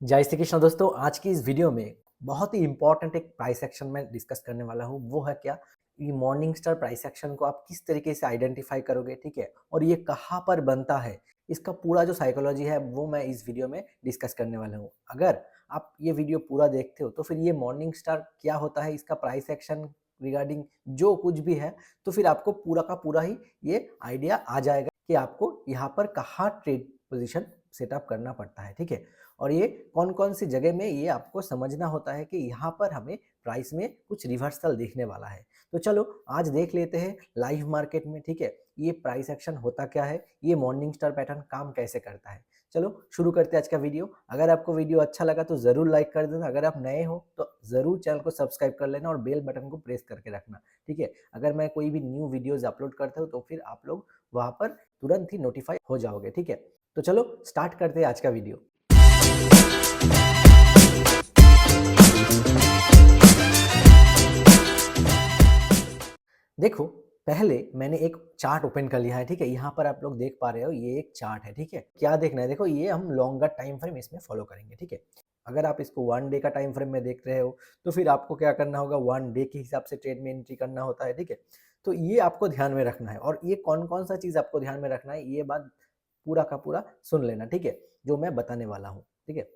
जय श्री कृष्ण दोस्तों। आज की इस वीडियो में बहुत ही इंपॉर्टेंट एक प्राइस एक्शन मैं डिस्कस करने वाला हूँ। वो है क्या, ये मॉर्निंग स्टार प्राइस एक्शन को आप किस तरीके से आइडेंटिफाई करोगे, ठीक है, और ये कहाँ पर बनता है, इसका पूरा जो साइकोलॉजी है वो मैं इस वीडियो में डिस्कस करने वाला हूँ। अगर आप ये वीडियो पूरा देखते हो तो फिर ये मॉर्निंग स्टार क्या होता है, इसका प्राइस एक्शन रिगार्डिंग जो कुछ भी है, तो फिर आपको पूरा का पूरा ही ये आइडिया आ जाएगा कि आपको यहाँ पर कहाँ ट्रेड पोजिशन सेटअप करना पड़ता है, ठीक है। और ये कौन-कौन सी जगह में ये आपको समझना होता है कि यहाँ पर हमें प्राइस में कुछ रिवर्सल दिखने वाला है। तो चलो आज देख लेते हैं लाइव मार्केट में, ठीक है, ये प्राइस एक्शन होता क्या है, ये मॉर्निंग स्टार पैटर्न काम कैसे करता है। चलो शुरू करते हैं आज का वीडियो। अगर आपको वीडियो अच्छा लगा तो ज़रूर लाइक कर देना। अगर आप नए हो तो ज़रूर चैनल को सब्सक्राइब कर लेना और बेल बटन को प्रेस करके रखना, ठीक है। अगर मैं कोई भी न्यू वीडियोज़ अपलोड करता हूँ तो फिर आप लोग वहाँ पर तुरंत ही नोटिफाई हो जाओगे, ठीक है। तो चलो स्टार्ट करते हैं आज का वीडियो। देखो, पहले मैंने एक चार्ट ओपन कर लिया है, ठीक है। यहाँ पर आप लोग देख पा रहे हो ये एक चार्ट है, ठीक है। क्या देखना है, देखो ये हम लॉन्गर टाइम फ्रेम इसमें फॉलो करेंगे, ठीक है। अगर आप इसको 1 डे का टाइम फ्रेम में देख रहे हो तो फिर आपको क्या करना होगा, 1 डे के हिसाब से ट्रेड में एंट्री करना होता है, ठीक है। तो ये आपको ध्यान में रखना है और ये कौन-कौन सा चीज़ आपको ध्यान में रखना है, ये बात पूरा का पूरा सुन लेना, ठीक है, जो मैं बताने वाला हूँ, ठीक है।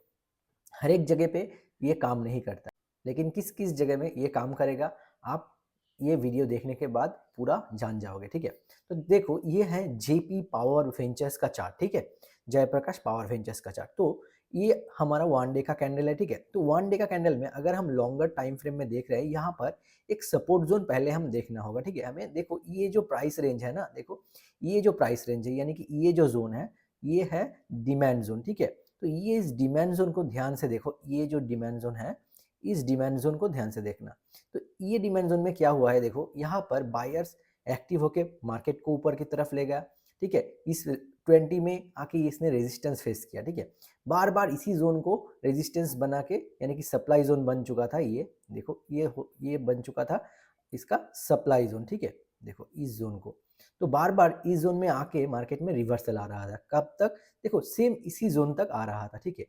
हर एक जगह पे ये काम नहीं करता, लेकिन किस-किस जगह में ये काम करेगा, आप ये वीडियो देखने के बाद पूरा जान जाओगे, ठीक है। तो देखो ये है जेपी पावर वेंचर्स का चार्ट, ठीक है, जयप्रकाश पावर वेंचर्स का चार्ट। तो ये हमारा 1 डे का कैंडल है, ठीक है। तो 1 डे का कैंडल में अगर हम लॉन्गर टाइम फ्रेम में देख रहे हैं, यहाँ पर एक सपोर्ट जोन पहले हम देखना होगा, ठीक है। हमें देखो ये जो प्राइस रेंज है ना, देखो ये जो प्राइस रेंज है यानी कि ये जो जोन है, ये है डिमांड जोन, ठीक है। तो ये इस डिमांड जोन को ध्यान से देखो, ये जो डिमांड जोन है, इस डिमांड जोन को ध्यान से देखना। तो ये डिमांड जोन में क्या हुआ है, देखो यहाँ पर बायर्स एक्टिव होके मार्केट को ऊपर की तरफ ले गया, ठीक है। इस 20 में आके इसने रेजिस्टेंस फेस किया, ठीक है। बार बार इसी जोन को रेजिस्टेंस बना के, यानी कि सप्लाई जोन बन चुका था, ये देखो ये बन चुका था इसका सप्लाई जोन, ठीक है। देखो इस जोन को, तो बार बार इस जोन में आके मार्केट में रिवर्सल आ रहा था। कब तक, देखो सेम इसी जोन तक आ रहा था, ठीक है।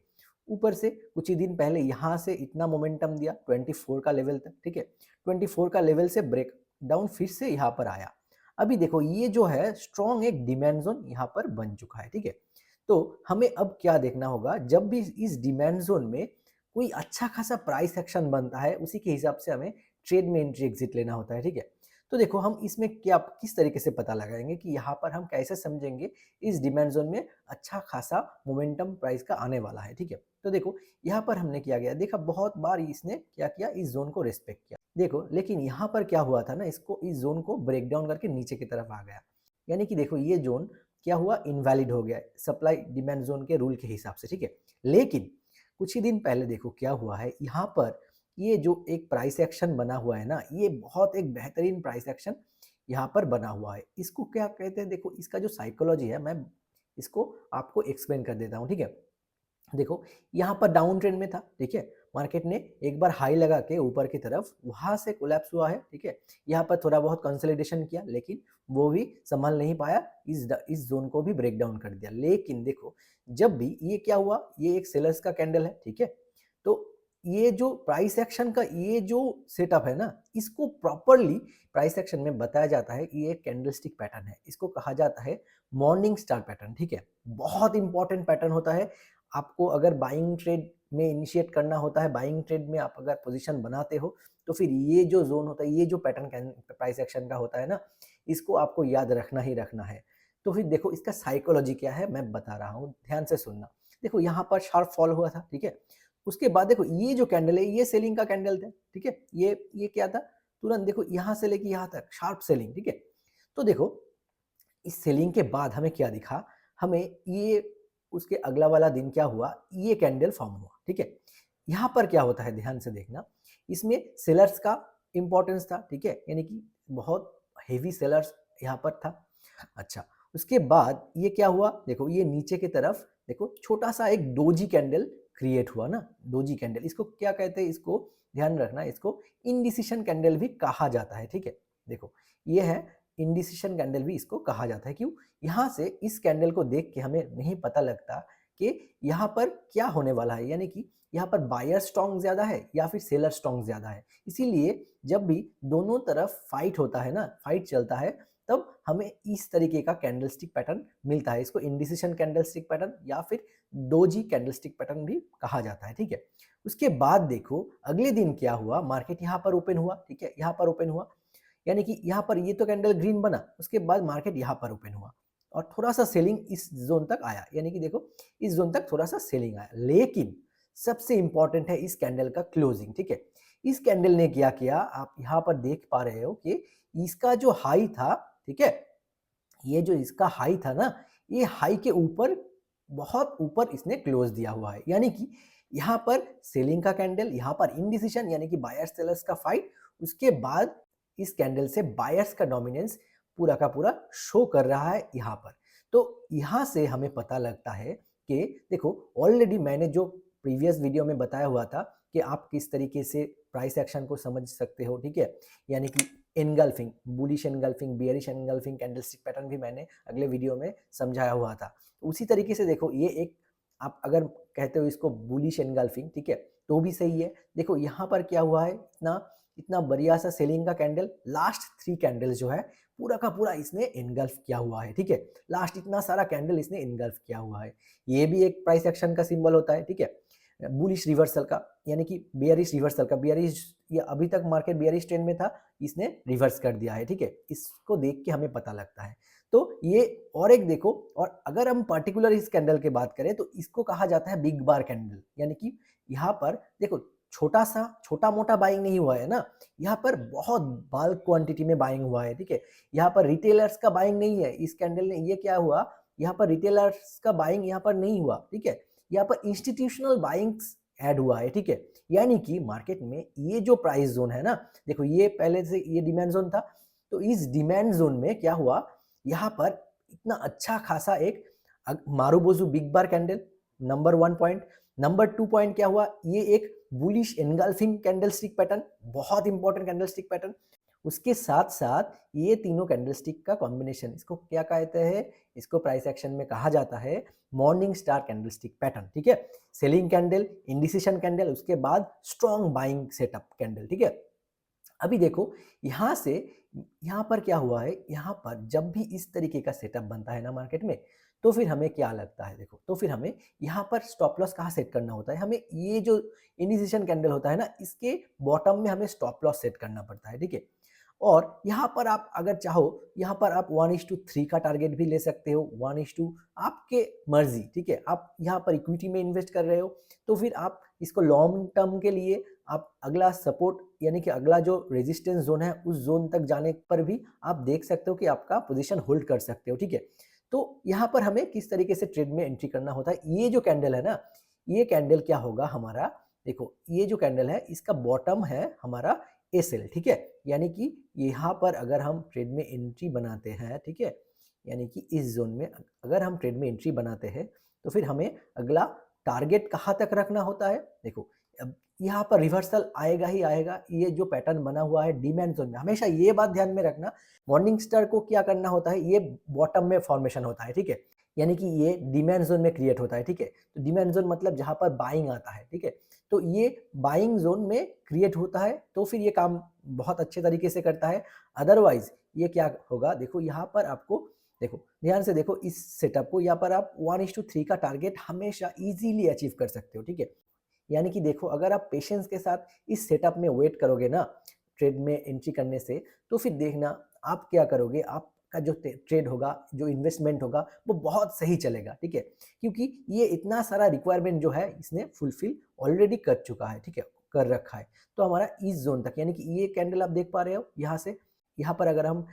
ऊपर से कुछ ही दिन पहले यहाँ से इतना मोमेंटम दिया 24 का लेवल तक, ठीक है। 24 का लेवल से ब्रेक डाउन फिर से यहाँ पर आया। अभी देखो ये जो है स्ट्रॉन्ग एक डिमांड जोन यहाँ पर बन चुका है, ठीक है। तो हमें अब क्या देखना होगा, जब भी इस डिमांड जोन में कोई अच्छा खासा प्राइस एक्शन बनता है, उसी के हिसाब से हमें ट्रेड में एंट्री एग्जिट लेना होता है, ठीक है। तो देखो हम इसमें क्या किस तरीके से पता लगाएंगे कि यहाँ पर हम कैसे समझेंगे इस डिमांड जोन में अच्छा खासा मोमेंटम प्राइस का आने वाला है, ठीक है। तो देखो यहाँ पर हमने क्या किया, देखा बहुत बार इसने क्या किया, इस जोन को रिस्पेक्ट किया, देखो। लेकिन यहाँ पर क्या हुआ था ना, इसको इस जोन को ब्रेक डाउन करके नीचे की तरफ आ गया, यानी कि देखो ये जोन क्या हुआ, इनवैलिड हो गया सप्लाई डिमांड जोन के रूल के हिसाब से, ठीक है। लेकिन कुछ ही दिन पहले देखो क्या हुआ है, यहाँ पर ये जो एक प्राइस एक्शन बना हुआ है ना, ये बहुत एक बेहतरीन प्राइस एक्शन यहाँ पर बना हुआ है। इसको क्या कहते हैं, देखो इसका जो साइकोलॉजी है मैं इसको आपको एक्सप्लेन कर देता हूँ, ठीक है। देखो यहाँ पर डाउन ट्रेंड में था, ठीक है। मार्केट ने एक बार हाई लगा के ऊपर की तरफ वहां से कोलैप्स हुआ है, ठीक है। यहाँ पर थोड़ा बहुत कंसोलिडेशन किया, लेकिन वो भी संभाल नहीं पाया, इस जोन को भी ब्रेक डाउन कर दिया। लेकिन देखो जब भी ये क्या हुआ, ये एक सेलर्स का कैंडल है, ठीक है। तो ये जो प्राइस एक्शन का ये जो सेटअप है ना, इसको प्रॉपरली प्राइस एक्शन में बताया जाता है, ये एक कैंडलस्टिक पैटर्न है, इसको कहा जाता है मॉर्निंग स्टार पैटर्न, ठीक है। बहुत इंपॉर्टेंट पैटर्न होता है। आपको अगर बाइंग ट्रेड में इनिशिएट करना होता है, बाइंग ट्रेड में आप अगर पोजीशन बनाते हो, तो फिर ये जो जोन होता है, ये जो पैटर्न प्राइस एक्शन का होता है ना, इसको आपको याद रखना ही रखना है। तो फिर देखो इसका साइकोलॉजी क्या है मैं बता रहा हूँ, ध्यान से सुनना। देखो यहाँ पर शार्प फॉल हुआ था, ठीक है। उसके बाद देखो ये जो कैंडल है, ये सेलिंग का कैंडल था, ठीक है। ये क्या था, तुरंत देखो यहाँ से लेके यहाँ तक शार्प सेलिंग, ठीक है। तो देखो इस सेलिंग के बाद हमें क्या दिखा, हमें ये उसके अगला वाला दिन क्या हुआ, ये कैंडल फॉर्म हुआ, ठीक है। यहाँ पर क्या होता है ध्यान से देखना, इसमें सेलर्स का इंपॉर्टेंस था, ठीक है, यानी कि बहुत हेवी सेलर्स यहाँ पर था। अच्छा, उसके बाद ये क्या हुआ, देखो ये नीचे की तरफ देखो छोटा सा एक डोजी कैंडल क्रिएट हुआ ना, डोजी कैंडल, इसको क्या कहते हैं, इसको ध्यान रखना, इसको इनडिसीशन कैंडल भी कहा जाता है, ठीक है। देखो ये है इनडिसीशन कैंडल भी इसको कहा जाता है। क्यों, यहाँ से इस कैंडल को देख के हमें नहीं पता लगता कि यहाँ पर क्या होने वाला है, यानी कि यहाँ पर बायर स्ट्रॉन्ग ज़्यादा है या फिर सेलर स्ट्रॉन्ग ज़्यादा है। इसीलिए जब भी दोनों तरफ फाइट होता है ना, फाइट चलता है, तब हमें इस तरीके का कैंडलस्टिक पैटर्न मिलता है। इसको इंडिसिशन कैंडलस्टिक पैटर्न या फिर डोजी कैंडलस्टिक पैटर्न भी कहा जाता है, ठीक है। उसके बाद देखो अगले दिन क्या हुआ, मार्केट यहाँ पर ओपन हुआ, ठीक है, यहाँ पर ओपन हुआ, यानी कि यहाँ पर ये तो कैंडल ग्रीन बना, उसके बाद मार्केट यहाँ पर ओपन हुआ और थोड़ा सा सेलिंग इस जोन तक आया, यानी कि देखो इस जोन तक थोड़ा सा सेलिंग आया। लेकिन सबसे इंपॉर्टेंट है इस कैंडल का क्लोजिंग, ठीक है। इस कैंडल ने क्या किया, आप यहाँ पर देख पा रहे हो कि इसका जो हाई था, ठीक है, ये जो इसका हाई था ना, ये हाई के ऊपर बहुत ऊपर इसने क्लोज दिया हुआ है, यानी कि यहाँ पर सेलिंग का कैंडल, यहाँ पर इनडिसीजन यानी कि बायर्स सेलर्स का फाइट, उसके बाद इस कैंडल से बायर्स का डोमिनेंस पूरा का पूरा शो कर रहा है यहाँ पर। तो यहाँ से हमें पता लगता है कि देखो ऑलरेडी मैंने जो प्रीवियस वीडियो में बताया हुआ था कि आप किस तरीके से प्राइस एक्शन को समझ सकते हो, ठीक है, यानी कि engulfing, bullish engulfing, bearish engulfing candlestick pattern भी मैंने अगले वीडियो में समझाया हुआ था। उसी तरीके से देखो ये एक, आप अगर कहते हो इसको बुलिश एनगल्फिंग, ठीक है, तो भी सही है। देखो यहाँ पर क्या हुआ है, इतना इतना बढ़िया सा सेलिंग का कैंडल, लास्ट 3 कैंडल्स जो है पूरा का पूरा इसने एनगल्फ किया हुआ है, ठीक है, लास्ट इतना सारा कैंडल इसने एनगल्फ किया हुआ है। ये भी एक प्राइस एक्शन का सिंबल होता है, ठीक है, बुलिश रिवर्सल का, यानी कि बियरिश रिवर्सल का। बियरिश, ये अभी तक मार्केट बियरिश ट्रेंड में था, इसने रिवर्स कर दिया है, ठीक है, इसको देख के हमें पता लगता है। तो ये और एक देखो, और अगर हम पर्टिकुलर इस कैंडल की बात करें तो इसको कहा जाता है बिग बार कैंडल, यानी कि यहाँ पर देखो छोटा मोटा बाइंग नहीं हुआ है ना, यहाँ पर बहुत बल्क क्वांटिटी में बाइंग हुआ है, ठीक है। यहाँ पर रिटेलर्स का बाइंग नहीं है इस कैंडल ने, ये क्या हुआ, यहाँ पर रिटेलर्स का बाइंग यहाँ पर नहीं हुआ, ठीक है, यहाँ पर इंस्टीट्यूशनल बाइंग्स ऐड हुआ है, ठीक है। यानी कि मार्केट में ये जो प्राइस जोन है ना, देखो ये पहले से ये डिमांड जोन था, तो इस डिमांड जोन में क्या हुआ, यहाँ पर इतना अच्छा खासा एक marubozu big bar candle, number 1 point. Number 2 point क्या हुआ, ये एक बुलिश एनगल्फिंग कैंडलस्टिक पैटर्न, बहुत इंपॉर्टेंट कैंडलस्टिक पैटर्न। उसके साथ साथ ये तीनों कैंडलस्टिक का कॉम्बिनेशन, इसको क्या कहते हैं, इसको प्राइस एक्शन में कहा जाता है मॉर्निंग स्टार कैंडलस्टिक पैटर्न, ठीक है। सेलिंग कैंडल, इंडिसिशन कैंडल, उसके बाद स्ट्रॉन्ग बाइंग सेटअप कैंडल, ठीक है। अभी देखो यहाँ से यहाँ पर क्या हुआ है, यहाँ पर जब भी इस तरीके का सेटअप बनता है ना मार्केट में, तो फिर हमें क्या लगता है, देखो तो फिर हमें यहाँ पर स्टॉप लॉस कहाँ सेट करना होता है, हमें ये जो इनिशिएशन कैंडल होता है ना, इसके बॉटम में हमें स्टॉप लॉस सेट करना पड़ता है, ठीक है। और यहाँ पर आप अगर चाहो, यहाँ पर आप 1:3 का टारगेट भी ले सकते हो, 1:, आपके मर्जी, ठीक है। आप यहाँ पर इक्विटी में इन्वेस्ट कर रहे हो, तो फिर आप इसको लॉन्ग टर्म के लिए आप अगला सपोर्ट, यानी कि अगला जो रेजिस्टेंस जोन है उस जोन तक जाने पर भी आप देख सकते हो कि आपका पोजीशन होल्ड कर सकते हो, ठीक है। तो यहाँ पर हमें किस तरीके से ट्रेड में एंट्री करना होता है, ये जो कैंडल है ना, ये कैंडल क्या होगा हमारा, देखो ये जो कैंडल है इसका बॉटम है हमारा एसएल, ठीक है। यानी कि यहाँ पर अगर हम ट्रेड में एंट्री बनाते हैं, ठीक है, यानी कि इस जोन में अगर हम ट्रेड में एंट्री बनाते हैं, तो फिर हमें अगला टारगेट कहाँ तक रखना होता है, देखो अब यहाँ पर रिवर्सल आएगा ही आएगा, ये जो पैटर्न बना हुआ है डिमांड जोन में, हमेशा ये बात ध्यान में रखना, मॉर्निंग स्टार को क्या करना होता है, ये बॉटम में फॉर्मेशन होता है, ठीक है, यानी कि ये डिमांड जोन में क्रिएट होता है, ठीक है। तो डिमांड जोन मतलब जहाँ पर बाइंग आता है, ठीक है, तो ये बाइंग जोन में क्रिएट होता है, तो फिर ये काम बहुत अच्छे तरीके से करता है। अदरवाइज ये क्या होगा, देखो यहाँ पर आपको, देखो ध्यान से देखो इस सेटअप को, यहाँ पर आप 1:3 का टारगेट हमेशा इजीली अचीव कर सकते हो, ठीक है। यानी कि देखो अगर आप पेशेंस के साथ इस सेटअप में वेट करोगे ना ट्रेड में एंट्री करने से, तो फिर देखना आप क्या करोगे, आपका जो ट्रेड होगा, जो इन्वेस्टमेंट होगा, वो बहुत सही चलेगा, ठीक है। क्योंकि ये इतना सारा रिक्वायरमेंट जो है इसने फुलफिल ऑलरेडी कर चुका है, ठीक है, कर रखा है। तो हमारा इस जोन तक, यानी कि ये कैंडल आप देख पा रहे हो यहाँ से, यहाँ पर अगर हम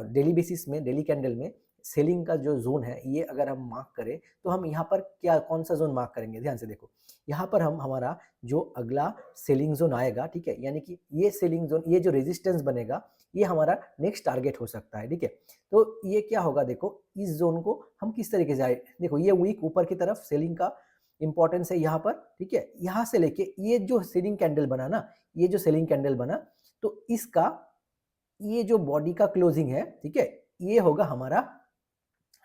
डेली बेसिस में, डेली कैंडल में सेलिंग का जो जोन है ये अगर हम मार्क करें, तो हम यहाँ पर क्या कौन सा जोन मार्क करेंगे, ध्यान से देखो, यहाँ पर हम हमारा जो अगला सेलिंग जोन आएगा, ठीक है, यानी कि ये सेलिंग जोन, ये जो रेजिस्टेंस बनेगा, ये हमारा नेक्स्ट टारगेट हो सकता है, ठीक है। तो ये क्या होगा, देखो इस जोन को हम किस तरीके से आए, देखो ये वीक ऊपर की तरफ सेलिंग का इंपॉर्टेंस है यहाँ पर, ठीक है। यहाँ से लेके ये जो सेलिंग कैंडल बना ना, ये जो सेलिंग कैंडल बना, तो इसका ये जो बॉडी का क्लोजिंग है, ठीक है, ये होगा हमारा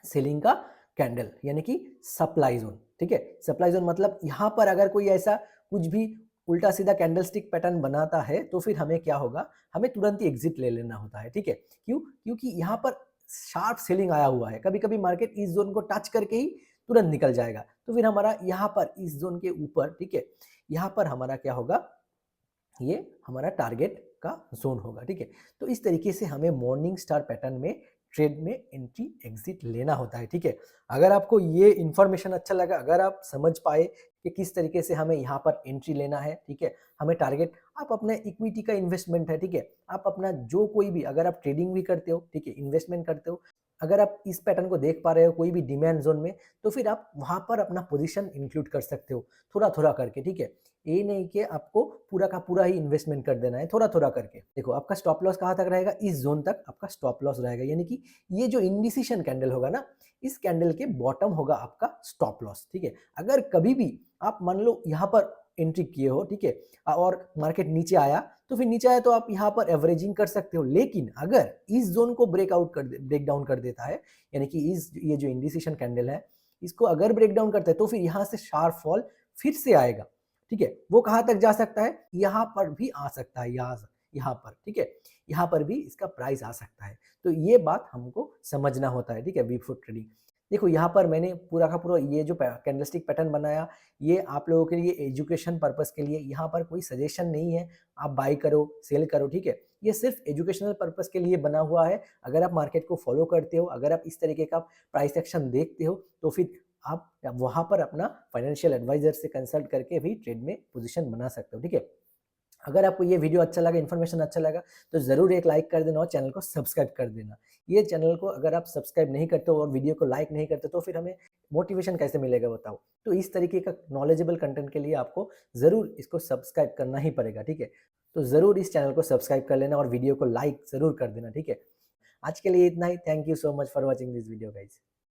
सेलिंग का कैंडल, यानी कि सप्लाई जोन, ठीक है। सप्लाई जोन मतलब यहाँ पर अगर कोई ऐसा कुछ भी उल्टा सीधा कैंडलस्टिक पैटर्न बनाता है तो फिर हमें क्या होगा, हमें तुरंत ही एग्जिट ले लेना होता है, ठीक है। क्यों? क्योंकि यहाँ पर शार्प सेलिंग आया हुआ है, कभी कभी मार्केट इस जोन को टच करके ही तुरंत निकल जाएगा, तो फिर हमारा यहाँ पर इस जोन के ऊपर, ठीक है, यहाँ पर हमारा क्या होगा, ये हमारा टारगेट का जोन होगा, ठीक है। तो इस तरीके से हमें मॉर्निंग स्टार पैटर्न में ट्रेड में एंट्री एग्जिट लेना होता है, ठीक है। अगर आपको ये इन्फॉर्मेशन अच्छा लगा, अगर आप समझ पाए कि किस तरीके से हमें यहाँ पर एंट्री लेना है, ठीक है, हमें टारगेट, आप अपने इक्विटी का इन्वेस्टमेंट है, ठीक है, आप अपना जो कोई भी, अगर आप ट्रेडिंग भी करते हो, ठीक है, इन्वेस्टमेंट करते हो, अगर आप इस पैटर्न को देख पा रहे हो कोई भी डिमांड जोन में, तो फिर आप वहां पर अपना पोजीशन इंक्लूड कर सकते हो थोड़ा थोड़ा करके, ठीक है। ये नहीं कि आपको पूरा का पूरा ही इन्वेस्टमेंट कर देना है, थोड़ा थोड़ा करके। देखो आपका स्टॉप लॉस कहाँ तक रहेगा, इस जोन तक आपका स्टॉप लॉस रहेगा, यानी कि ये जो इंडिसिशन कैंडल होगा ना, इस कैंडल के बॉटम होगा आपका स्टॉप लॉस, ठीक है। अगर कभी भी आप मान लो यहाँ पर एंट्री किए हो, ठीक है, और मार्केट नीचे आया, तो फिर नीचे आया तो आप यहाँ पर एवरेजिंग कर सकते हो, लेकिन अगर इस जोन को ब्रेक डाउन कर देता है, यानी कि ये जो इंडिसिशन कैंडल है, इसको अगर ब्रेक डाउन करता है तो फिर यहाँ से शार्प फॉल फिर से आएगा, ठीक है। वो कहाँ तक जा सकता है, यहाँ पर भी आ सकता है, यहाँ पर, ठीक है, यहाँ पर भी इसका प्राइस आ सकता है। तो ये बात हमको समझना होता है, ठीक है, वीक फुट ट्रेडिंग। देखो यहाँ पर मैंने पूरा का पूरा ये जो कैंडलस्टिक पैटर्न बनाया, ये आप लोगों के लिए एजुकेशन पर्पस के लिए, यहाँ पर कोई सजेशन नहीं है आप बाई करो सेल करो, ठीक है। ये सिर्फ एजुकेशनल पर्पस के लिए बना हुआ है। अगर आप मार्केट को फॉलो करते हो, अगर आप इस तरीके का प्राइस एक्शन देखते हो, तो फिर आप वहां पर अपना फाइनेंशियल एडवाइजर से कंसल्ट करके भी ट्रेड में पोजीशन बना सकते हो, ठीक है। अगर आपको ये वीडियो अच्छा लगा, इन्फॉर्मेशन अच्छा लगा, तो ज़रूर एक लाइक कर देना और चैनल को सब्सक्राइब कर देना। ये चैनल को अगर आप सब्सक्राइब नहीं करते हो और वीडियो को लाइक नहीं करते, तो फिर हमें मोटिवेशन कैसे मिलेगा बताओ। तो इस तरीके का नॉलेजेबल कंटेंट के लिए आपको ज़रूर इसको सब्सक्राइब करना ही पड़ेगा, ठीक है। तो ज़रूर इस चैनल को सब्सक्राइब कर लेना और वीडियो को लाइक ज़रूर कर देना, ठीक है। आज के लिए इतना ही। Thank you so much for watching this video guys.